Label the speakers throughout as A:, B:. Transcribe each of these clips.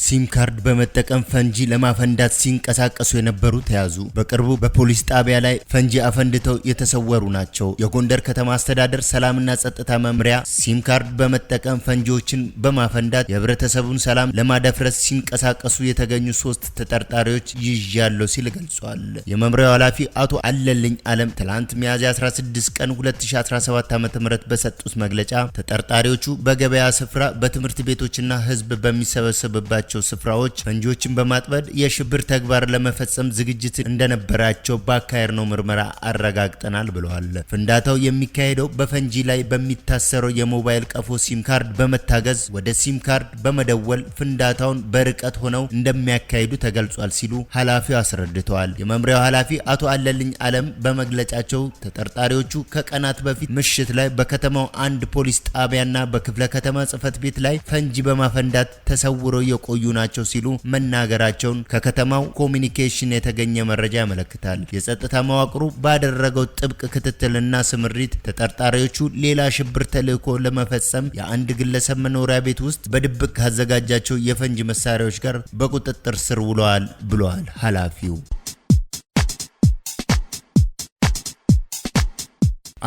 A: ሲም ካርድ በመጠቀም ፈንጂ ለማፈንዳት ሲንቀሳቀሱ የነበሩ ተያዙ። በቅርቡ በፖሊስ ጣቢያ ላይ ፈንጂ አፈንድተው የተሰወሩ ናቸው። የጎንደር ከተማ አስተዳደር ሰላምና ጸጥታ መምሪያ ሲም ካርድ በመጠቀም ፈንጂዎችን በማፈንዳት የህብረተሰቡን ሰላም ለማደፍረስ ሲንቀሳቀሱ የተገኙ 3 ተጠርጣሪዎች ይዣለው ሲል ገልጿል። የመምሪያው ኃላፊ አቶ አለልኝ አለም ትላንት ሚያዝያ 16 ቀን 2017 ዓ.ም በሰጡት መግለጫ ተጠርጣሪዎቹ በገበያ ስፍራ፣ በትምህርት ቤቶችና ህዝብ በሚሰበሰብባቸው ስፍራዎች ፈንጂዎችን በማጥመድ የሽብር ተግባር ለመፈጸም ዝግጅት እንደነበራቸው ባካሄድነው ምርመራ አረጋግጠናል ብለዋል። ፍንዳታው የሚካሄደው በፈንጂ ላይ በሚታሰረው የሞባይል ቀፎ ሲም ካርድ በመታገዝ ወደ ሲም ካርድ በመደወል ፍንዳታውን በርቀት ሆነው እንደሚያካሂዱ ተገልጿል ሲሉ ኃላፊው አስረድተዋል። የመምሪያው ኃላፊ አቶ አለልኝ አለም በመግለጫቸው ተጠርጣሪዎቹ ከቀናት በፊት ምሽት ላይ በከተማው አንድ ፖሊስ ጣቢያና በክፍለ ከተማ ጽህፈት ቤት ላይ ፈንጂ በማፈንዳት ተሰውረው የቆዩ ናቸው ሲሉ መናገራቸውን ከከተማው ኮሚኒኬሽን የተገኘ መረጃ ያመለክታል። የጸጥታ መዋቅሩ ባደረገው ጥብቅ ክትትልና ስምሪት ተጠርጣሪዎቹ ሌላ ሽብር ተልዕኮ ለመፈጸም የአንድ ግለሰብ መኖሪያ ቤት ውስጥ በድብቅ ካዘጋጃቸው የፈንጂ መሳሪያዎች ጋር በቁጥጥር ስር ውለዋል ብለዋል ኃላፊው።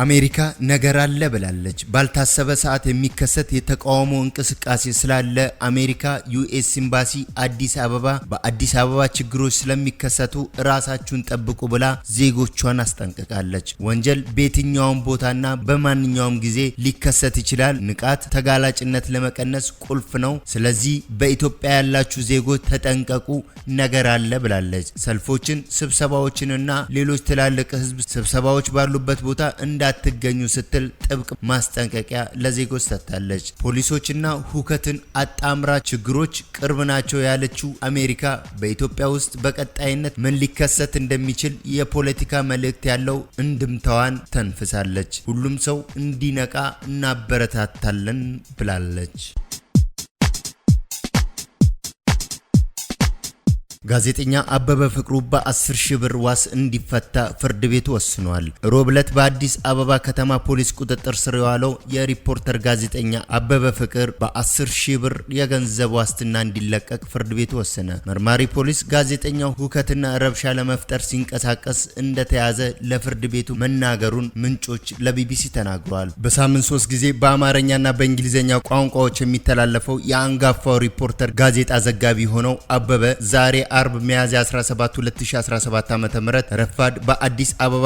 A: አሜሪካ ነገር አለ ብላለች። ባልታሰበ ሰዓት የሚከሰት የተቃውሞ እንቅስቃሴ ስላለ አሜሪካ ዩኤስ ኤምባሲ አዲስ አበባ በአዲስ አበባ ችግሮች ስለሚከሰቱ ራሳችሁን ጠብቁ ብላ ዜጎቿን አስጠንቅቃለች። ወንጀል በየትኛውም ቦታና በማንኛውም ጊዜ ሊከሰት ይችላል። ንቃት ተጋላጭነት ለመቀነስ ቁልፍ ነው። ስለዚህ በኢትዮጵያ ያላችሁ ዜጎች ተጠንቀቁ፣ ነገር አለ ብላለች። ሰልፎችን፣ ስብሰባዎችንና ሌሎች ትላልቅ ህዝብ ስብሰባዎች ባሉበት ቦታ እንዳትገኙ ስትል ጥብቅ ማስጠንቀቂያ ለዜጎች ሰጥታለች። ፖሊሶችና ሁከትን አጣምራ ችግሮች ቅርብ ናቸው ያለችው አሜሪካ በኢትዮጵያ ውስጥ በቀጣይነት ምን ሊከሰት እንደሚችል የፖለቲካ መልእክት ያለው እንድምታዋን ተንፍሳለች። ሁሉም ሰው እንዲነቃ እናበረታታለን ብላለች። ጋዜጠኛ አበበ ፍቅሩ በ10 ሺህ ብር ዋስ እንዲፈታ ፍርድ ቤቱ ወስኗል። ሮብ ዕለት በአዲስ አበባ ከተማ ፖሊስ ቁጥጥር ስር የዋለው የሪፖርተር ጋዜጠኛ አበበ ፍቅር በ10 ሺህ ብር የገንዘብ ዋስትና እንዲለቀቅ ፍርድ ቤቱ ወሰነ። መርማሪ ፖሊስ ጋዜጠኛው ሁከትና ረብሻ ለመፍጠር ሲንቀሳቀስ እንደተያዘ ለፍርድ ቤቱ መናገሩን ምንጮች ለቢቢሲ ተናግረዋል። በሳምንት 3 ጊዜ በአማርኛና በእንግሊዝኛ ቋንቋዎች የሚተላለፈው የአንጋፋው ሪፖርተር ጋዜጣ ዘጋቢ ሆነው አበበ ዛሬ አርብ ሚያዝያ 17 2017 ዓ.ም ረፋድ በአዲስ አበባ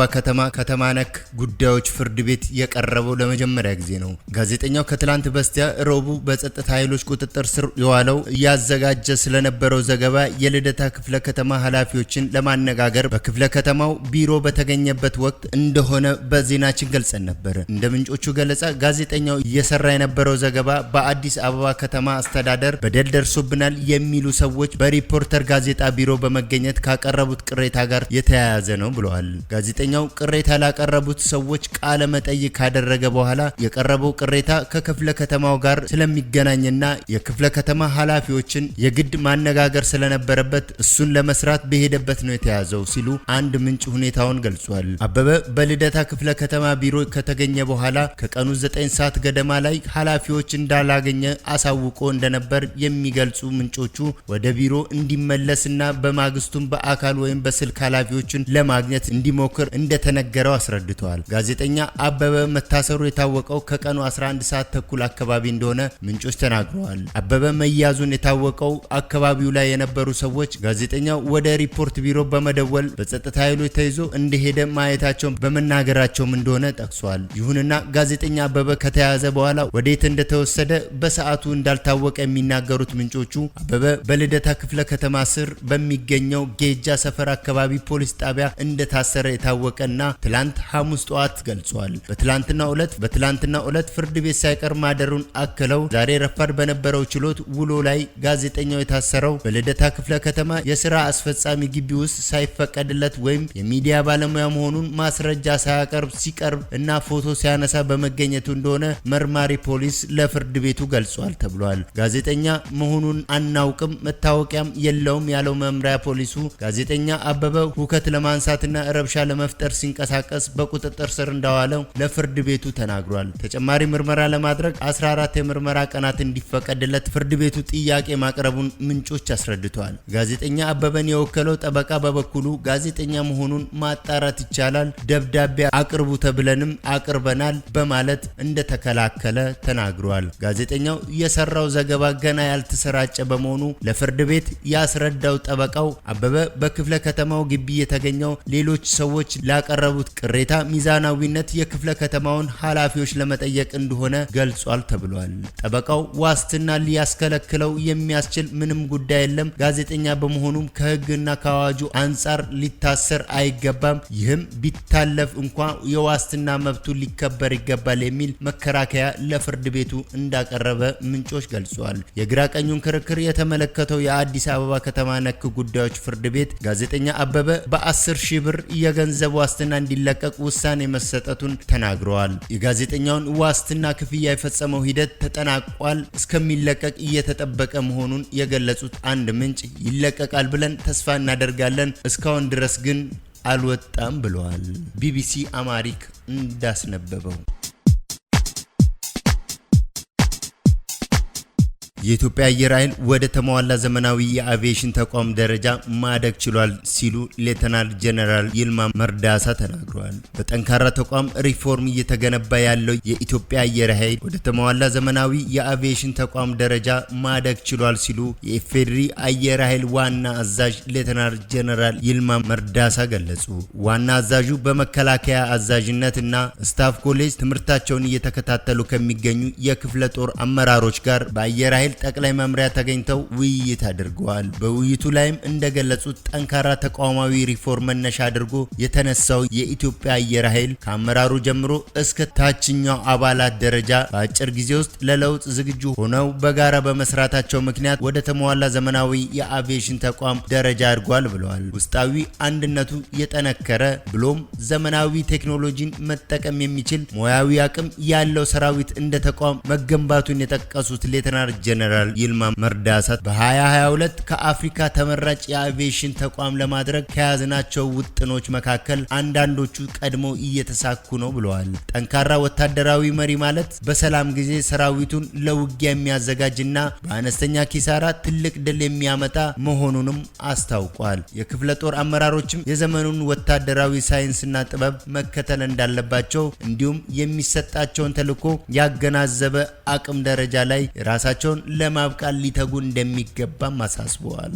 A: ከተማ ነክ ጉዳዮች ፍርድ ቤት የቀረበው ለመጀመሪያ ጊዜ ነው። ጋዜጠኛው ከትላንት በስቲያ ረቡዕ በጸጥታ ኃይሎች ቁጥጥር ስር የዋለው ያዘጋጀ ስለነበረው ዘገባ የልደታ ክፍለ ከተማ ኃላፊዎችን ለማነጋገር በክፍለ ከተማው ቢሮ በተገኘበት ወቅት እንደሆነ በዜናችን ገልጸን ነበር። እንደ ምንጮቹ ገለጻ ጋዜጠኛው እየሰራ የነበረው ዘገባ በአዲስ አበባ ከተማ አስተዳደር በደል ደርሶብናል የሚሉ ሰዎች በሪፖርተር ጋዜጣ ቢሮ በመገኘት ካቀረቡት ቅሬታ ጋር የተያያዘ ነው ብለዋል። ጋዜጠኛው ቅሬታ ላቀረቡት ሰዎች ቃለ መጠይቅ ካደረገ በኋላ የቀረበው ቅሬታ ከክፍለ ከተማው ጋር ስለሚገናኝና የክፍለ ከተማ ኃላፊዎችን የግድ ማነጋገር ስለነበረበት እሱን ለመስራት በሄደበት ነው የተያዘው ሲሉ አንድ ምንጭ ሁኔታውን ገልጿል። አበበ በልደታ ክፍለ ከተማ ቢሮ ከተገኘ በኋላ ከቀኑ 9 ሰዓት ገደማ ላይ ኃላፊዎች እንዳላገኘ አሳውቆ እንደነበር የሚገልጹ ምንጮቹ ወደ ቢሮ እንዲመለስ እና በማግስቱም በአካል ወይም በስልክ ኃላፊዎችን ለማግኘት እንዲሞክር እንደተነገረው አስረድተዋል። ጋዜጠኛ አበበ መታሰሩ የታወቀው ከቀኑ 11 ሰዓት ተኩል አካባቢ እንደሆነ ምንጮች ተናግረዋል። አበበ መያዙን የታወቀው አካባቢው ላይ የነበሩ ሰዎች ጋዜጠኛው ወደ ሪፖርት ቢሮ በመደወል በጸጥታ ኃይሎች ተይዞ እንደሄደ ማየታቸውን በመናገራቸውም እንደሆነ ጠቅሷል። ይሁንና ጋዜጠኛ አበበ ከተያዘ በኋላ ወዴት እንደተወሰደ በሰዓቱ እንዳልታወቀ የሚናገሩት ምንጮቹ አበበ በልደታ ክፍለ ከተማ ስር በሚገኘው ጌጃ ሰፈር አካባቢ ፖሊስ ጣቢያ እንደታሰረ የታወቀና ትላንት ሐሙስ ጠዋት ገልጿል። በትላንትናው ዕለት ፍርድ ቤት ሳይቀር ማደሩን አክለው ዛሬ ረፋድ በነበረው ችሎት ውሎ ላይ ጋዜጠኛው የታሰረው በልደታ ክፍለ ከተማ የስራ አስፈጻሚ ግቢ ውስጥ ሳይፈቀድለት ወይም የሚዲያ ባለሙያ መሆኑን ማስረጃ ሳያቀርብ ሲቀርብ እና ፎቶ ሲያነሳ በመገኘቱ እንደሆነ መርማሪ ፖሊስ ለፍርድ ቤቱ ገልጿል ተብሏል። ጋዜጠኛ መሆኑን አናውቅም፣ መታወቂያም የለውም ያለው ያለው መምሪያ ፖሊሱ ጋዜጠኛ አበበ ሁከት ለማንሳትና ረብሻ ለመፍጠር ሲንቀሳቀስ በቁጥጥር ስር እንዳዋለው ለፍርድ ቤቱ ተናግሯል። ተጨማሪ ምርመራ ለማድረግ 14 የምርመራ ቀናት እንዲፈቀድለት ፍርድ ቤቱ ጥያቄ ማቅረቡን ምንጮች አስረድተዋል። ጋዜጠኛ አበበን የወከለው ጠበቃ በበኩሉ ጋዜጠኛ መሆኑን ማጣራት ይቻላል፣ ደብዳቤ አቅርቡ ተብለንም አቅርበናል በማለት እንደተከላከለ ተናግሯል። ጋዜጠኛው የሰራው ዘገባ ገና ያልተሰራጨ በመሆኑ ለፍርድ ቤት ያስረዳው ጠበቃው አበበ በክፍለ ከተማው ግቢ የተገኘው ሌሎች ሰዎች ላቀረቡት ቅሬታ ሚዛናዊነት የክፍለ ከተማውን ኃላፊዎች ለመጠየቅ እንደሆነ ገልጿል ተብሏል። ጠበቃው ዋስትና ሊያስከለክለው የሚያስችል ምንም ጉዳይ የለም፣ ጋዜጠኛ በመሆኑም ከሕግና ከአዋጁ አንጻር ሊታሰር አይገባም፣ ይህም ቢታለፍ እንኳን የዋስትና መብቱ ሊከበር ይገባል የሚል መከራከያ ለፍርድ ቤቱ እንዳቀረበ ምንጮች ገልጸዋል። የግራ ቀኙን ክርክር የተመለከተው የአዲስ አበባ ከተማ ነክ ጉዳዮች ፍርድ ቤት ጋዜጠኛ አበበ በ10 ሺህ ብር የገንዘብ ዋስትና እንዲለቀቅ ውሳኔ መሰጠቱን ተናግረዋል። የጋዜጠኛውን ዋስትና ክፍያ የፈጸመው ሂደት ተጠናቋል፣ እስከሚለቀቅ እየተጠበቀ መሆኑን የገለጹት አንድ ምንጭ ይለቀቃል ብለን ተስፋ እናደርጋለን፣ እስካሁን ድረስ ግን አልወጣም ብለዋል። ቢቢሲ አማሪክ እንዳስነበበው የኢትዮጵያ አየር ኃይል ወደ ተሟላ ዘመናዊ የአቪዬሽን ተቋም ደረጃ ማደግ ችሏል ሲሉ ሌተናል ጄኔራል ይልማ መርዳሳ ተናግረዋል። በጠንካራ ተቋም ሪፎርም እየተገነባ ያለው የኢትዮጵያ አየር ኃይል ወደ ተሟላ ዘመናዊ የአቪዬሽን ተቋም ደረጃ ማደግ ችሏል ሲሉ የኢፌዴሪ አየር ኃይል ዋና አዛዥ ሌተናል ጄኔራል ይልማ መርዳሳ ገለጹ። ዋና አዛዡ በመከላከያ አዛዥነት እና ስታፍ ኮሌጅ ትምህርታቸውን እየተከታተሉ ከሚገኙ የክፍለ ጦር አመራሮች ጋር በአየር ኃይል ጠቅላይ መምሪያ ተገኝተው ውይይት አድርገዋል። በውይይቱ ላይም እንደገለጹት ጠንካራ ተቋማዊ ሪፎርም መነሻ አድርጎ የተነሳው የኢትዮጵያ አየር ኃይል ከአመራሩ ጀምሮ እስከ ታችኛው አባላት ደረጃ በአጭር ጊዜ ውስጥ ለለውጥ ዝግጁ ሆነው በጋራ በመስራታቸው ምክንያት ወደ ተሟላ ዘመናዊ የአቪዬሽን ተቋም ደረጃ አድጓል ብለዋል። ውስጣዊ አንድነቱ የጠነከረ ብሎም ዘመናዊ ቴክኖሎጂን መጠቀም የሚችል ሙያዊ አቅም ያለው ሰራዊት እንደ ተቋም መገንባቱን የጠቀሱት ሌተናል ጄኔራል ይልማ መርዳሳ በ2022 ከአፍሪካ ተመራጭ የአቪዬሽን ተቋም ለማድረግ ከያዝናቸው ውጥኖች መካከል አንዳንዶቹ ቀድሞ እየተሳኩ ነው ብለዋል። ጠንካራ ወታደራዊ መሪ ማለት በሰላም ጊዜ ሰራዊቱን ለውጊያ የሚያዘጋጅና በአነስተኛ ኪሳራ ትልቅ ድል የሚያመጣ መሆኑንም አስታውቋል። የክፍለ ጦር አመራሮችም የዘመኑን ወታደራዊ ሳይንስና ጥበብ መከተል እንዳለባቸው እንዲሁም የሚሰጣቸውን ተልዕኮ ያገናዘበ አቅም ደረጃ ላይ ራሳቸውን ለማብቃት ሊተጉ እንደሚገባም አሳስበዋል።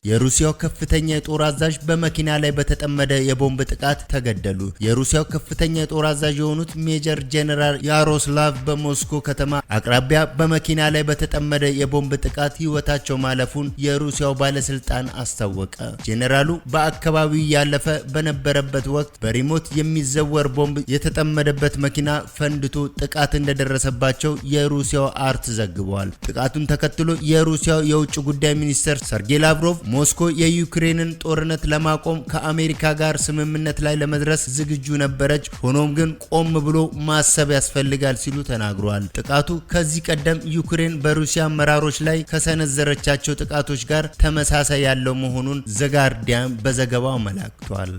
A: የሩሲያው ከፍተኛ የጦር አዛዥ በመኪና ላይ በተጠመደ የቦምብ ጥቃት ተገደሉ። የሩሲያው ከፍተኛ የጦር አዛዥ የሆኑት ሜጀር ጄኔራል ያሮስላቭ በሞስኮ ከተማ አቅራቢያ በመኪና ላይ በተጠመደ የቦምብ ጥቃት ሕይወታቸው ማለፉን የሩሲያው ባለስልጣን አስታወቀ። ጄኔራሉ በአካባቢው ያለፈ በነበረበት ወቅት በሪሞት የሚዘወር ቦምብ የተጠመደበት መኪና ፈንድቶ ጥቃት እንደደረሰባቸው የሩሲያው አርት ዘግቧል። ጥቃቱን ተከትሎ የሩሲያው የውጭ ጉዳይ ሚኒስትር ሰርጌይ ላቭሮቭ ሞስኮ የዩክሬንን ጦርነት ለማቆም ከአሜሪካ ጋር ስምምነት ላይ ለመድረስ ዝግጁ ነበረች፣ ሆኖም ግን ቆም ብሎ ማሰብ ያስፈልጋል ሲሉ ተናግረዋል። ጥቃቱ ከዚህ ቀደም ዩክሬን በሩሲያ አመራሮች ላይ ከሰነዘረቻቸው ጥቃቶች ጋር ተመሳሳይ ያለው መሆኑን ዘ ጋርዲያን በዘገባው አመላክቷል።